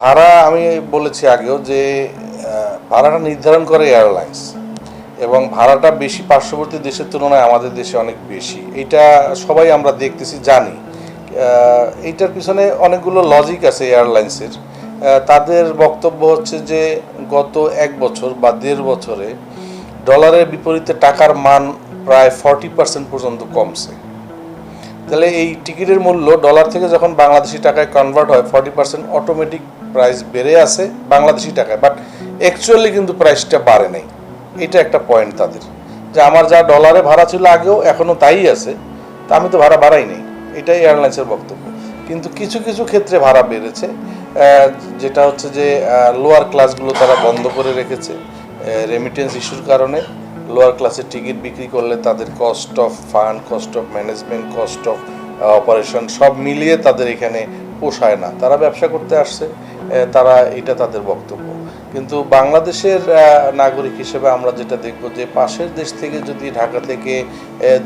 ভাড়া আমি বলেছি আগেও যে ভাড়াটা নির্ধারণ করে এয়ারলাইন্স এবং ভাড়াটা বেশি পার্শ্ববর্তী দেশের তুলনায় আমাদের দেশে অনেক বেশি। এটা সবাই আমরা দেখতেছি, জানি। এইটার পিছনে অনেকগুলো লজিক আছে এয়ারলাইন্সের। তাদের বক্তব্য হচ্ছে যে গত 1 বছর বা 1.5 বছরে ডলারের বিপরীতে টাকার মান প্রায় 40% পর্যন্ত কমছে। তাহলে এই টিকিটের মূল্য ডলার থেকে যখন বাংলাদেশি টাকায় কনভার্ট হয় 40% অটোমেটিক প্রাইস বেড়ে আছে বাংলাদেশি টাকায়, বাট অ্যাকচুয়ালি কিন্তু প্রাইসটা বাড়ে নাই। এটা একটা পয়েন্ট তাদের, যে আমার যা ডলারে ভাড়া ছিল আগেও এখনও তাই আছে, তা আমি তো ভাড়া বাড়াই নেই। এটাই এয়ারলাইন্সের বক্তব্য। কিন্তু কিছু কিছু ক্ষেত্রে ভাড়া বেড়েছে, যেটা হচ্ছে যে লোয়ার ক্লাসগুলো তারা বন্ধ করে রেখেছে রেমিটেন্স ইস্যুর কারণে। লোয়ার ক্লাসের টিকিট বিক্রি করলে তাদের cost of fund, cost of management, cost of operation সব মিলিয়ে তাদের এখানে পোষায় না। তারা ব্যবসা করতে আসছে, তারা এটা তাদের বক্তব্য। কিন্তু বাংলাদেশের নাগরিক হিসেবে আমরা যেটা দেখব যে পাশের দেশ থেকে যদি ঢাকা থেকে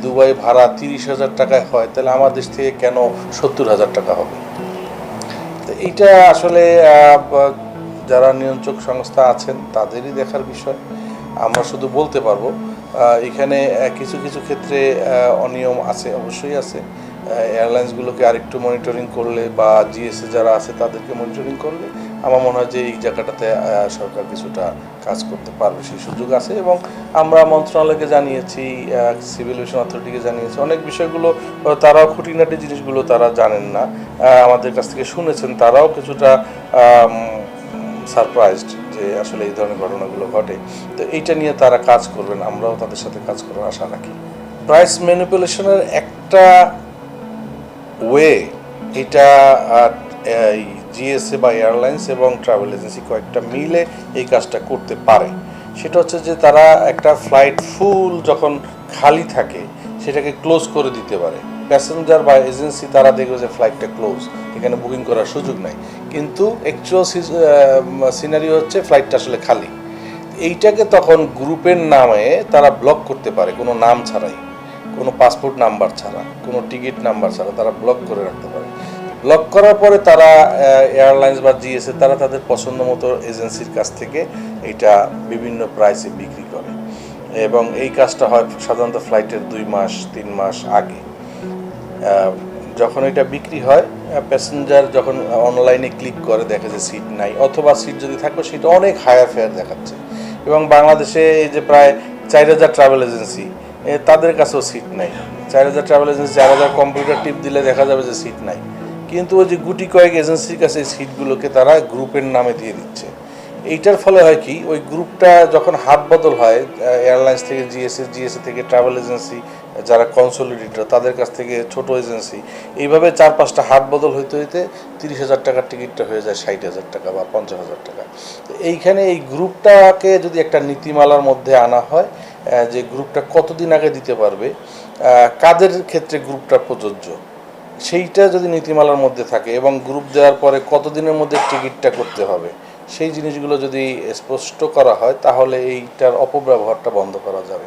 দুবাই ভাড়া 30,000 টাকায় হয়, তাহলে আমার দেশ থেকে কেন 70,000 টাকা হবে? তো এইটা আসলে যারা নিয়ন্ত্রক সংস্থা আছেন তাদেরই দেখার বিষয়। আমরা শুধু বলতে পারবো এখানে কিছু কিছু ক্ষেত্রে অনিয়ম আছে, অবশ্যই আছে। এয়ারলাইন্সগুলোকে আরেকটু মনিটরিং করলে বা জিএসএ যারা আছে তাদেরকে মনিটরিং করলে আমার মনে হয় যে এই জায়গাটাতে সরকার কিছুটা কাজ করতে পারবে, সেই সুযোগ আছে। এবং আমরা মন্ত্রণালয়কে জানিয়েছি, সিভিল এভিয়েশন অথরিটিকে জানিয়েছি, অনেক বিষয়গুলো তারাও খুঁটিনাটি জিনিসগুলো তারা জানেন না, আমাদের কাছ থেকে শুনেছেন। তারাও কিছুটা সারপ্রাইজড যে আসলে এই ধরনের ঘটনাগুলো ঘটে। তো এইটা নিয়ে তারা কাজ করবেন, আমরাও তাদের সাথে কাজ করার আশা রাখি। প্রাইস ম্যানিপুলেশনের একটা ওয়ে, এটা জিএসএ বা এয়ারলাইন্স এবং ট্রাভেল এজেন্সি কয়েকটা মিলে এই কাজটা করতে পারে। সেটা হচ্ছে যে তারা একটা ফ্লাইট ফুল যখন খালি থাকে সেটাকে ক্লোজ করে দিতে পারে। প্যাসেঞ্জার বা এজেন্সি তারা দেখবে যে ফ্লাইটটা ক্লোজ, এখানে বুকিং করার সুযোগ নাই, কিন্তু অ্যাকচুয়াল সিনারিও হচ্ছে ফ্লাইটটা আসলে খালি। এইটাকে তখন গ্রুপের নামে তারা ব্লক করতে পারে, কোনো নাম ছাড়াই, কোনো পাসপোর্ট নাম্বার ছাড়া, কোনো টিকিট নাম্বার ছাড়া তারা ব্লক করে রাখতে পারে। ব্লক করার পরে তারা এয়ারলাইন্স বা জিএসএ তারা তাদের পছন্দ মতো এজেন্সির কাছ থেকে এটা বিভিন্ন প্রাইসে বিক্রি করে। এবং এই কাজটা হয় সাধারণত ফ্লাইটের 2 মাস 3 মাস আগে। যখন এটা বিক্রি হয়, প্যাসেঞ্জার যখন অনলাইনে ক্লিক করে দেখে যে সিট নাই, অথবা সিট যদি থাকবে সেটা অনেক হায়ার ফেয়ার দেখাচ্ছে। এবং বাংলাদেশে এই যে প্রায় 4,000 ট্রাভেল এজেন্সি, তাদের কাছেও সিট নাই। 4,000 ট্রাভেল এজেন্সি 4,000 কম্পিউটার টিপ দিলে দেখা যাবে যে সিট নাই, কিন্তু ওই যে গুটি কয়েক এজেন্সির কাছে এই সিটগুলোকে তারা গ্রুপের নামে দিয়ে দিচ্ছে। এইটার ফলে হয় কি, ওই গ্রুপটা যখন হাত বদল হয়, এয়ারলাইন্স থেকে জিএসএ থেকে ট্রাভেল এজেন্সি যারা কনসোলিডেটর তাদের কাছ থেকে ছোট এজেন্সি, এইভাবে 4-5টা হাত বদল হইতে হইতে 30,000 টাকার টিকিটটা হয়ে যায় 60,000 টাকা বা 50,000 টাকা। তো এইখানে এই গ্রুপটাকে যদি একটা নীতিমালার মধ্যে আনা হয়, যে গ্রুপটা কতদিন আগে দিতে পারবে, কাদের ক্ষেত্রে গ্রুপটা প্রযোজ্য, সেইটা যদি নীতিমালার মধ্যে থাকে, এবং গ্রুপ দেওয়ার পরে কতদিনের মধ্যে টিকিটটা করতে হবে, সেই জিনিসগুলো যদি স্পষ্ট করা হয়, তাহলে এইটার অপব্যবহারটা বন্ধ করা যাবে।